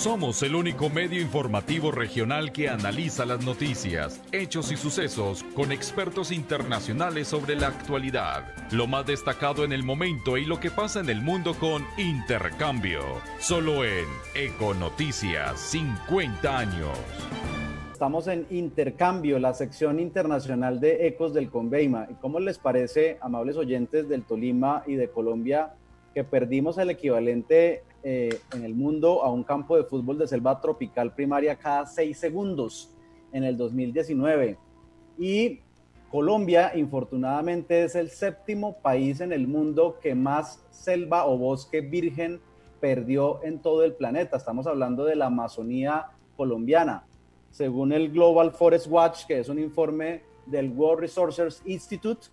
Somos el único medio informativo regional que analiza las noticias, hechos y sucesos con expertos internacionales sobre la actualidad, lo más destacado en el momento y lo que pasa en el mundo con Intercambio. Solo en Econoticias 50 años. Estamos en Intercambio, la sección internacional de Ecos del Conveima. ¿Y cómo les parece, amables oyentes del Tolima y de Colombia, que perdimos el equivalente en el mundo a un campo de fútbol de selva tropical primaria cada 6 segundos en el 2019? Y Colombia, infortunadamente, es el séptimo país en el mundo que más selva o bosque virgen perdió en todo el planeta. Estamos hablando de la Amazonía colombiana. Según el Global Forest Watch, que es un informe del World Resources Institute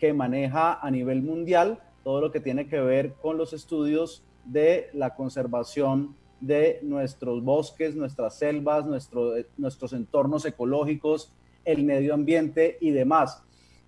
que maneja a nivel mundial todo lo que tiene que ver con los estudios de la conservación de nuestros bosques, nuestras selvas, nuestros entornos ecológicos, el medio ambiente y demás.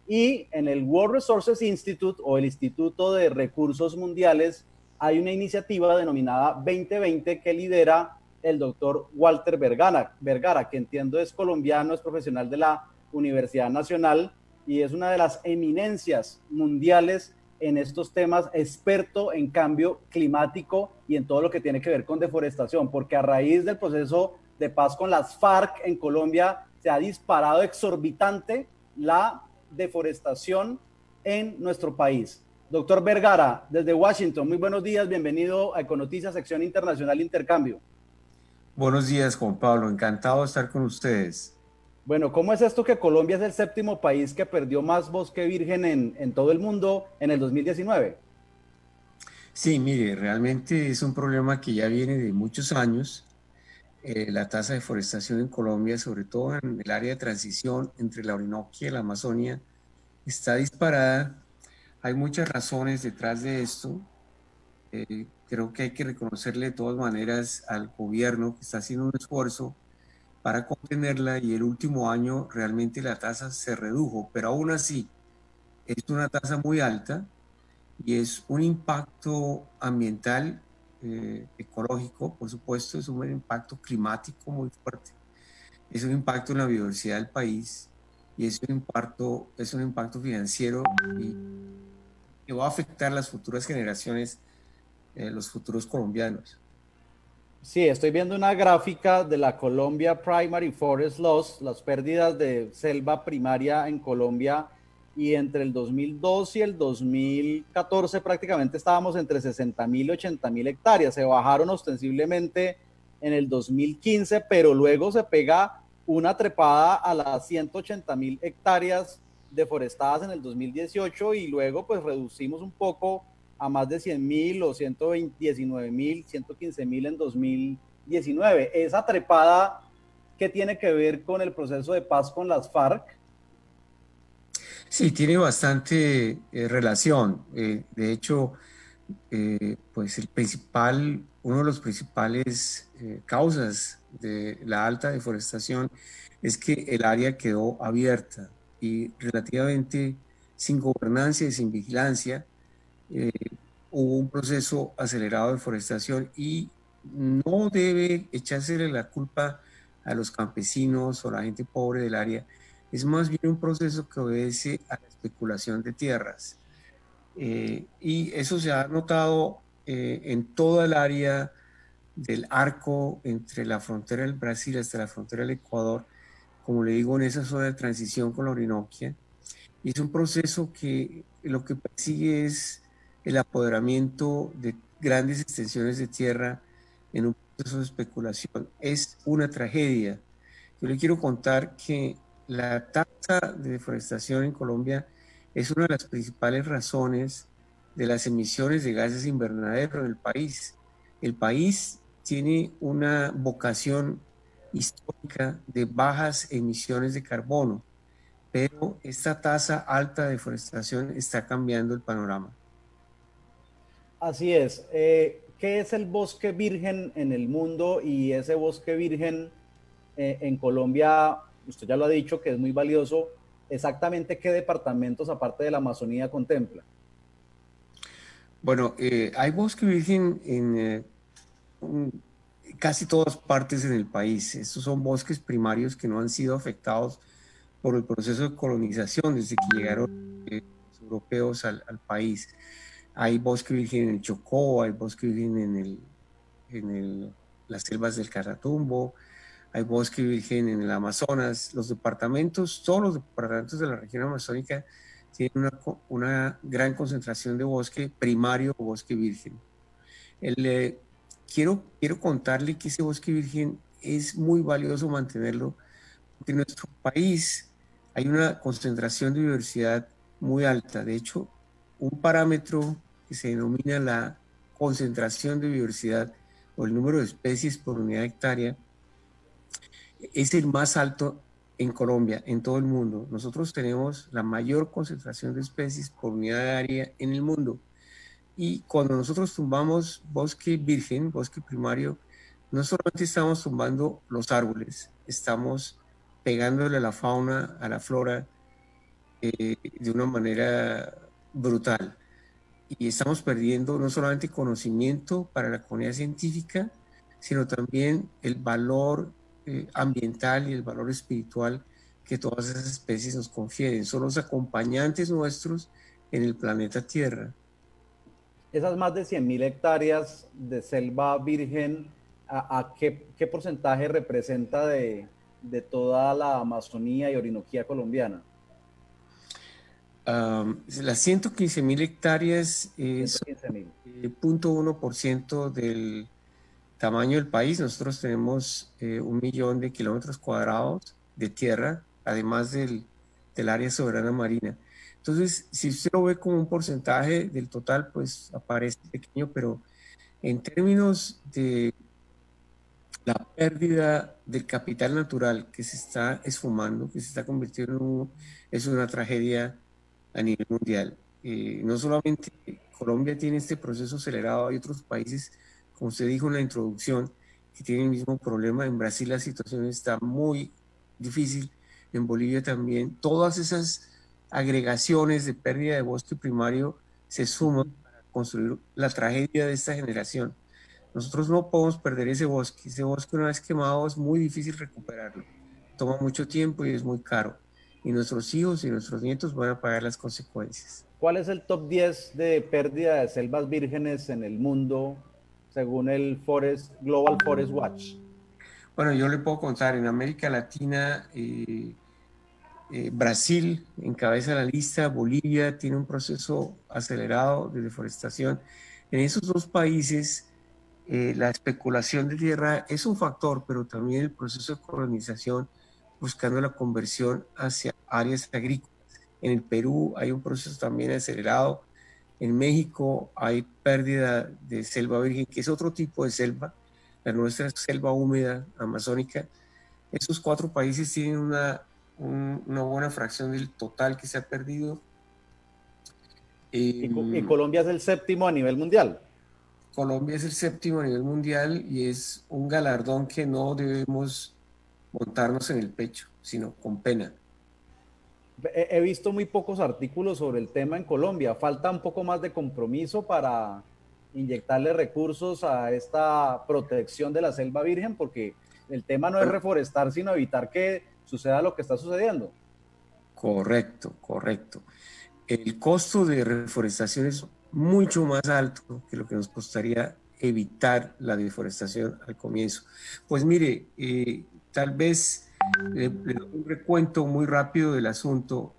Y en el World Resources Institute, o el Instituto de Recursos Mundiales, hay una iniciativa denominada 2020 que lidera el doctor Walter Vergara, que entiendo es colombiano, es profesional de la Universidad Nacional y es una de las eminencias mundiales en estos temas, experto en cambio climático y en todo lo que tiene que ver con deforestación, porque a raíz del proceso de paz con las FARC en Colombia se ha disparado exorbitante la deforestación en nuestro país. Doctor Vergara, desde Washington, muy buenos días, bienvenido a Econoticias, sección internacional Intercambio. Buenos días, Juan Pablo. Encantado de estar con ustedes. Bueno, ¿cómo es esto que Colombia es el séptimo país que perdió más bosque virgen en todo el mundo en el 2019? Sí, mire, realmente es un problema que ya viene de muchos años. La tasa de deforestación en Colombia, sobre todo en el área de transición entre la Orinoquia y la Amazonia, está disparada. Hay muchas razones detrás de esto. Creo que hay que reconocerle de todas maneras al gobierno que está haciendo un esfuerzo para contenerla y el último año realmente la tasa se redujo, pero aún así es una tasa muy alta y es un impacto ambiental, ecológico, por supuesto, es un impacto climático muy fuerte, es un impacto en la biodiversidad del país y es un impacto financiero y que va a afectar a las futuras generaciones, los futuros colombianos. Sí, estoy viendo una gráfica de la Colombia Primary Forest Loss, las pérdidas de selva primaria en Colombia, y entre el 2002 y el 2014 prácticamente estábamos entre 60.000 y 80.000 hectáreas. Se bajaron ostensiblemente en el 2015, pero luego se pega una trepada a las 180.000 hectáreas deforestadas en el 2018 y luego pues reducimos un poco a más de 100.000 o 119.000, 115.000 en 2019. Esa trepada, ¿qué tiene que ver con el proceso de paz con las FARC? Sí, tiene bastante relación. De hecho, pues uno de los principales causas de la alta deforestación es que el área quedó abierta y relativamente sin gobernanza y sin vigilancia. Hubo un proceso acelerado de deforestación y no debe echársele la culpa a los campesinos o a la gente pobre del área. Es más bien un proceso que obedece a la especulación de tierras. Y eso se ha notado en toda el área del arco entre la frontera del Brasil hasta la frontera del Ecuador, como le digo, en esa zona de transición con la Orinoquia. Y es un proceso que lo que persigue es el apoderamiento de grandes extensiones de tierra en un proceso de especulación. Es una tragedia. Yo le quiero contar que la tasa de deforestación en Colombia es una de las principales razones de las emisiones de gases invernadero en el país. El país tiene una vocación histórica de bajas emisiones de carbono, pero esta tasa alta de deforestación está cambiando el panorama. Así es. ¿Qué es el bosque virgen en el mundo? Y ese bosque virgen en Colombia, usted ya lo ha dicho, que es muy valioso. ¿Exactamente qué departamentos, aparte de la Amazonía, contempla? Bueno, hay bosque virgen casi todas partes en el país. Estos son bosques primarios que no han sido afectados por el proceso de colonización desde que llegaron los europeos al país. Hay bosque virgen en el Chocó, hay bosque virgen las selvas del Catatumbo, hay bosque virgen en el Amazonas. Los departamentos, todos los departamentos de la región amazónica tienen una gran concentración de bosque primario o bosque virgen. Quiero contarle que ese bosque virgen es muy valioso mantenerlo, porque en nuestro país hay una concentración de biodiversidad muy alta. De hecho, un parámetro que se denomina la concentración de biodiversidad o el número de especies por unidad de hectárea es el más alto en Colombia, en todo el mundo. Nosotros tenemos la mayor concentración de especies por unidad de área en el mundo. Y cuando nosotros tumbamos bosque virgen, bosque primario, no solamente estamos tumbando los árboles, estamos pegándole a la fauna, a la flora, de una manera brutal. Y estamos perdiendo no solamente conocimiento para la comunidad científica, sino también el valor ambiental y el valor espiritual que todas esas especies nos confieren. Son los acompañantes nuestros en el planeta Tierra. Esas más de 100.000 hectáreas de selva virgen, ¿a qué porcentaje representa de toda la Amazonía y Orinoquía colombiana? Las 115.000 hectáreas es 0.1% del tamaño del país. Nosotros tenemos 1 millón de kilómetros cuadrados de tierra, además del área soberana marina. Entonces, si usted lo ve como un porcentaje del total, pues aparece pequeño, pero en términos de la pérdida del capital natural que se está esfumando, que se está convirtiendo es una tragedia a nivel mundial. No solamente Colombia tiene este proceso acelerado, hay otros países, como usted dijo en la introducción, que tienen el mismo problema. En Brasil la situación está muy difícil, en Bolivia también. Todas esas agregaciones de pérdida de bosque primario se suman para construir la tragedia de esta generación. Nosotros no podemos perder ese bosque. Ese bosque, una vez quemado, es muy difícil recuperarlo. Toma mucho tiempo y es muy caro. Y nuestros hijos y nuestros nietos van a pagar las consecuencias. ¿Cuál es el top 10 de pérdida de selvas vírgenes en el mundo según el Global Forest Watch? Bueno, yo le puedo contar, en América Latina, Brasil encabeza la lista, Bolivia tiene un proceso acelerado de deforestación. En esos dos países, la especulación de tierra es un factor, pero también el proceso de colonización buscando la conversión hacia áreas agrícolas. En el Perú hay un proceso también acelerado. En México hay pérdida de selva virgen, que es otro tipo de selva. La nuestra es selva húmeda amazónica. Esos 4 países tienen una buena fracción del total que se ha perdido. ¿Y Colombia es el 7º a nivel mundial? Colombia es el 7º a nivel mundial y es un galardón que no debemos montarnos en el pecho, sino con pena. He visto muy pocos artículos sobre el tema en Colombia. Falta un poco más de compromiso para inyectarle recursos a esta protección de la selva virgen, porque el tema no es reforestar, sino evitar que suceda lo que está sucediendo. Correcto, correcto. El costo de reforestación es mucho más alto que lo que nos costaría evitar la deforestación al comienzo. Pues mire, tal vez le doy un recuento muy rápido del asunto.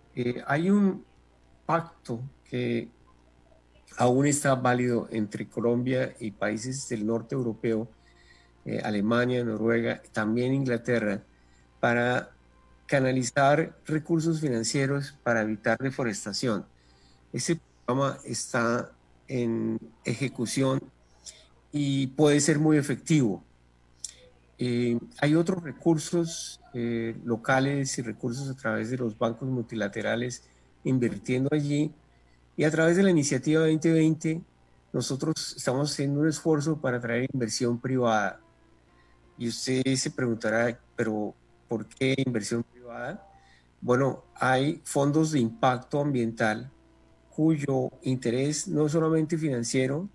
Hay un pacto que aún está válido entre Colombia y países del norte europeo, Alemania, Noruega, también Inglaterra, para canalizar recursos financieros para evitar deforestación. Ese programa está en ejecución y puede ser muy efectivo. Hay otros recursos locales y recursos a través de los bancos multilaterales invirtiendo allí, y a través de la iniciativa 2020 nosotros estamos haciendo un esfuerzo para traer inversión privada. Y usted se preguntará, pero ¿por qué inversión privada? Bueno, hay fondos de impacto ambiental cuyo interés no solamente financiero,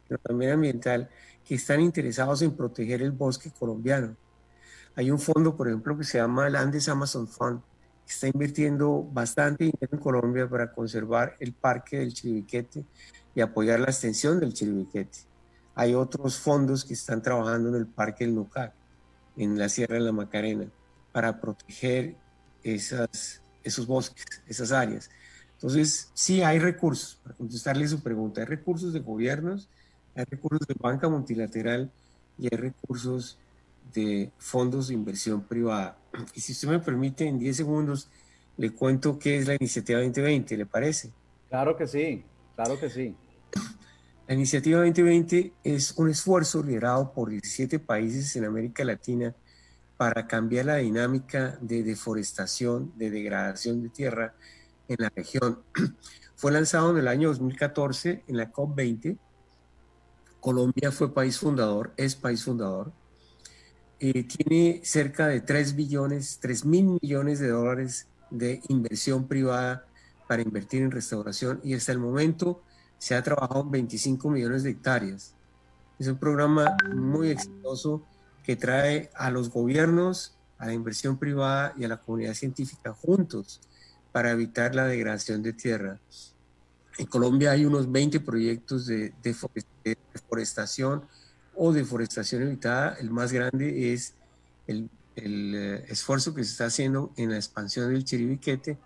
sino también ambiental, que están interesados en proteger el bosque colombiano. Hay un fondo, por ejemplo, que se llama Landes Amazon Fund, que está invirtiendo bastante dinero en Colombia para conservar el parque del Chiribiquete y apoyar la extensión del Chiribiquete. Hay otros fondos que están trabajando en el Parque del Nucac, en la Sierra de la Macarena, para proteger esos bosques, esas áreas. Entonces, sí hay recursos, para contestarle su pregunta, hay recursos de gobiernos, hay recursos de banca multilateral y hay recursos de fondos de inversión privada. Y si usted me permite, en 10 segundos le cuento qué es la Iniciativa 2020, ¿le parece? Claro que sí, claro que sí. La Iniciativa 2020 es un esfuerzo liderado por 17 países en América Latina para cambiar la dinámica de deforestación, de degradación de tierra en la región. Fue lanzado en el año 2014 en la COP20. Colombia fue país fundador, es país fundador. Tiene cerca de 3.000 millones de dólares de inversión privada para invertir en restauración y hasta el momento se ha trabajado en 25 millones de hectáreas. Es un programa muy exitoso que trae a los gobiernos, a la inversión privada y a la comunidad científica juntos para evitar la degradación de tierra. En Colombia hay unos 20 proyectos de deforestación o deforestación evitada. El más grande es el esfuerzo que se está haciendo en la expansión del Chiribiquete,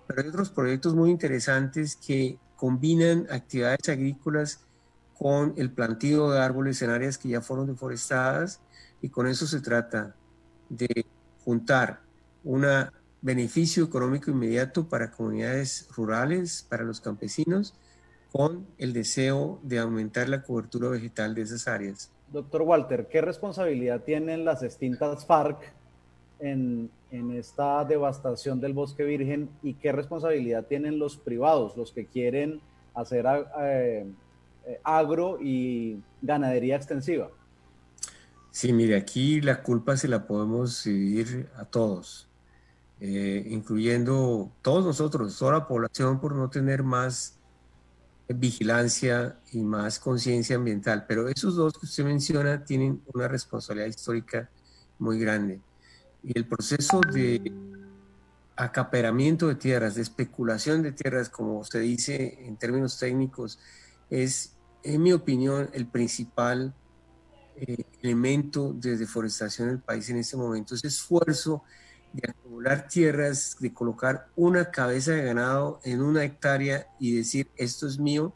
pero hay otros proyectos muy interesantes que combinan actividades agrícolas con el plantío de árboles en áreas que ya fueron deforestadas, y con eso se trata de juntar un beneficio económico inmediato para comunidades rurales, para los campesinos, con el deseo de aumentar la cobertura vegetal de esas áreas. Doctor Walter, ¿qué responsabilidad tienen las extintas FARC en esta devastación del bosque virgen y qué responsabilidad tienen los privados, los que quieren hacer agro y ganadería extensiva? Sí, mire, aquí la culpa se la podemos dividir a todos, incluyendo todos nosotros, toda la población, por no tener más vigilancia y más conciencia ambiental. Pero esos dos que usted menciona tienen una responsabilidad histórica muy grande. Y el proceso de acaparamiento de tierras, de especulación de tierras, como se dice en términos técnicos, es, en mi opinión, el principal elemento de deforestación del país en este momento. Ese esfuerzo de acumular tierras, de colocar una cabeza de ganado en una hectárea y decir esto es mío,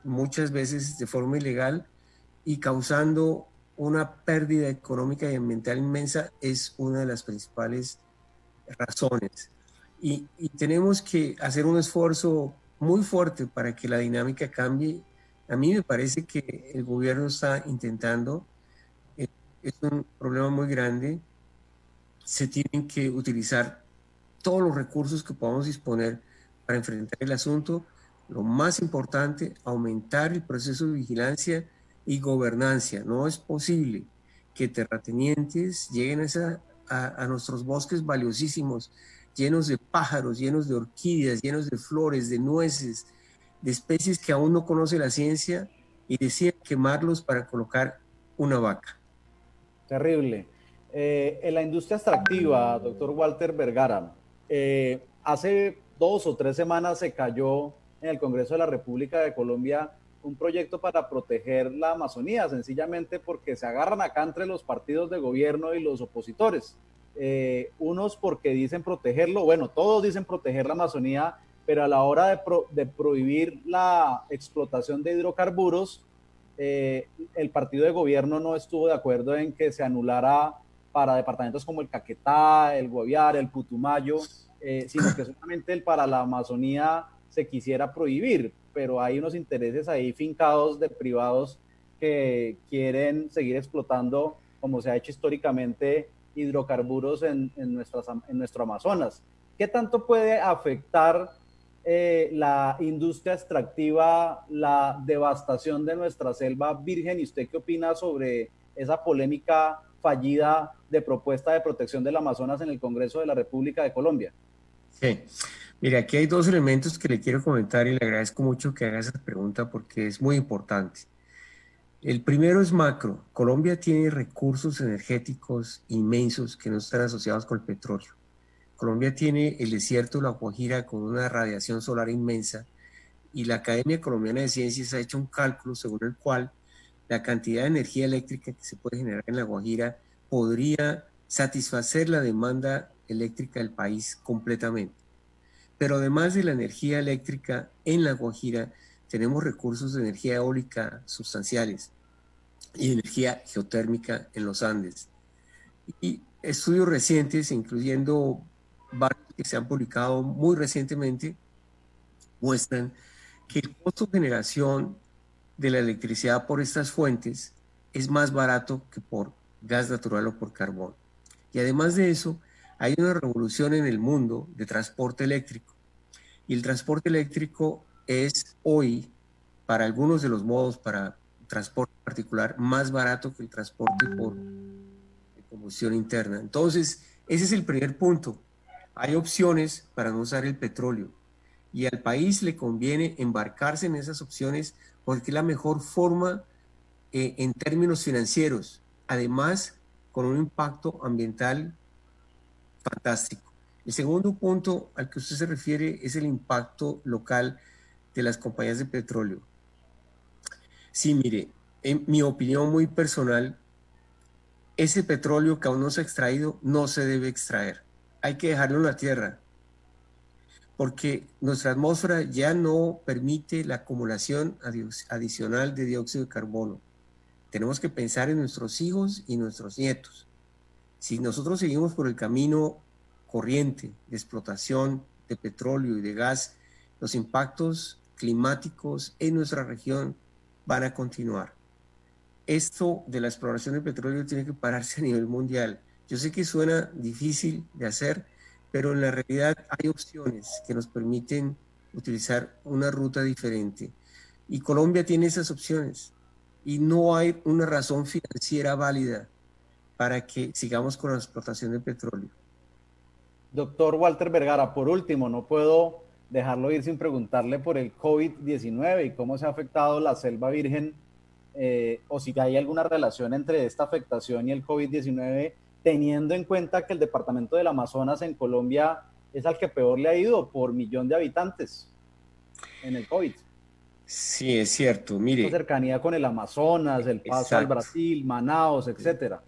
muchas veces de forma ilegal y causando una pérdida económica y ambiental inmensa, es una de las principales razones. Y tenemos que hacer un esfuerzo muy fuerte para que la dinámica cambie. A mí me parece que el gobierno está intentando, es un problema muy grande, se tienen que utilizar todos los recursos que podamos disponer para enfrentar el asunto. Lo más importante, aumentar el proceso de vigilancia y gobernancia. No es posible que terratenientes lleguen a nuestros bosques valiosísimos, llenos de pájaros, llenos de orquídeas, llenos de flores, de nueces, de especies que aún no conoce la ciencia, y deciden quemarlos para colocar una vaca. Terrible. En la industria extractiva, doctor Walter Vergara, hace 2 o 3 semanas se cayó en el Congreso de la República de Colombia un proyecto para proteger la Amazonía, sencillamente porque se agarran acá entre los partidos de gobierno y los opositores. Unos porque dicen protegerlo, bueno, todos dicen proteger la Amazonía, pero a la hora de prohibir la explotación de hidrocarburos, el partido de gobierno no estuvo de acuerdo en que se anulara para departamentos como el Caquetá, el Guaviare, el Putumayo, sino que solamente para la Amazonía se quisiera prohibir, pero hay unos intereses ahí fincados de privados que quieren seguir explotando, como se ha hecho históricamente, hidrocarburos en nuestro Amazonas. ¿Qué tanto puede afectar la industria extractiva, la devastación de nuestra selva virgen? ¿Y usted qué opina sobre esa polémica fallida de propuesta de protección del Amazonas en el Congreso de la República de Colombia? Sí. Mira, aquí hay dos elementos que le quiero comentar y le agradezco mucho que haga esa pregunta porque es muy importante. El primero es macro. Colombia tiene recursos energéticos inmensos que no están asociados con el petróleo. Colombia tiene el desierto de La Guajira con una radiación solar inmensa, y la Academia Colombiana de Ciencias ha hecho un cálculo según el cual la cantidad de energía eléctrica que se puede generar en La Guajira podría satisfacer la demanda eléctrica del país completamente. Pero además de la energía eléctrica en La Guajira, tenemos recursos de energía eólica sustanciales y energía geotérmica en los Andes. Y estudios recientes, incluyendo varios que se han publicado muy recientemente, muestran que el costo de generación de la electricidad por estas fuentes es más barato que por gas natural o por carbón. Y además de eso, hay una revolución en el mundo de transporte eléctrico. Y el transporte eléctrico es hoy, para algunos de los modos, para transporte particular, más barato que el transporte por combustión interna. Entonces, ese es el primer punto. Hay opciones para no usar el petróleo. Y al país le conviene embarcarse en esas opciones porque es la mejor forma en términos financieros. Además, con un impacto ambiental fantástico. El segundo punto al que usted se refiere es el impacto local de las compañías de petróleo. Sí, mire, en mi opinión muy personal, ese petróleo que aún no se ha extraído no se debe extraer. Hay que dejarlo en la tierra, porque nuestra atmósfera ya no permite la acumulación adicional de dióxido de carbono. Tenemos que pensar en nuestros hijos y nuestros nietos. Si nosotros seguimos por el camino corriente de explotación de petróleo y de gas, los impactos climáticos en nuestra región van a continuar. Esto de la exploración de petróleo tiene que pararse a nivel mundial. Yo sé que suena difícil de hacer, pero en la realidad hay opciones que nos permiten utilizar una ruta diferente. Y Colombia tiene esas opciones. Y no hay una razón financiera válida para que sigamos con la explotación de petróleo. Doctor Walter Vergara, por último, no puedo dejarlo ir sin preguntarle por el COVID-19 y cómo se ha afectado la selva virgen, o si hay alguna relación entre esta afectación y el COVID-19, teniendo en cuenta que el departamento del Amazonas en Colombia es al que peor le ha ido por millón de habitantes en el COVID. Sí, es cierto. Mire, la cercanía con el Amazonas, el paso al Brasil, Manaos, etcétera.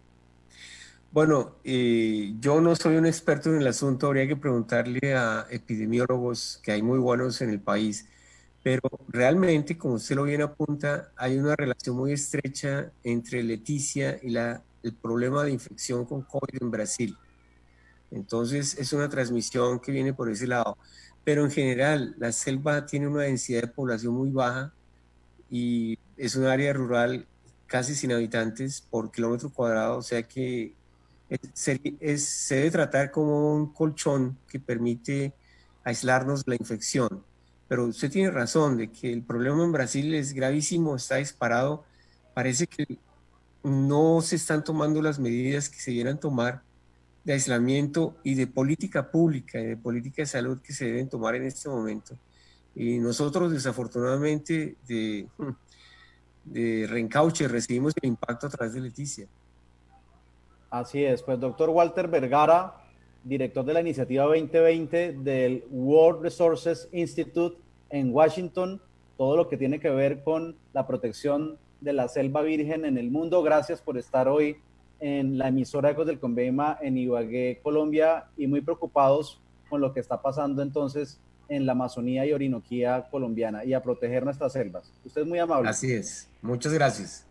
Bueno, yo no soy un experto en el asunto, habría que preguntarle a epidemiólogos que hay muy buenos en el país, pero realmente, como usted lo bien apunta, hay una relación muy estrecha entre Leticia y el problema de infección con COVID en Brasil. Entonces, es una transmisión que viene por ese lado. Pero en general, la selva tiene una densidad de población muy baja y es un área rural casi sin habitantes por kilómetro cuadrado, o sea que se debe tratar como un colchón que permite aislarnos de la infección. Pero usted tiene razón de que el problema en Brasil es gravísimo, está disparado. Parece que no se están tomando las medidas que se debieran tomar de aislamiento y de política pública y de política de salud que se deben tomar en este momento. Y nosotros, desafortunadamente, de reencauche recibimos el impacto a través de Leticia. Así es, pues doctor Walter Vergara, director de la iniciativa 2020 del World Resources Institute en Washington, todo lo que tiene que ver con la protección de la selva virgen en el mundo. Gracias por estar hoy en la emisora Ecos del Conveima en Ibagué, Colombia, y muy preocupados con lo que está pasando entonces en la Amazonía y Orinoquía colombiana y a proteger nuestras selvas. Usted es muy amable. Así es. Muchas gracias.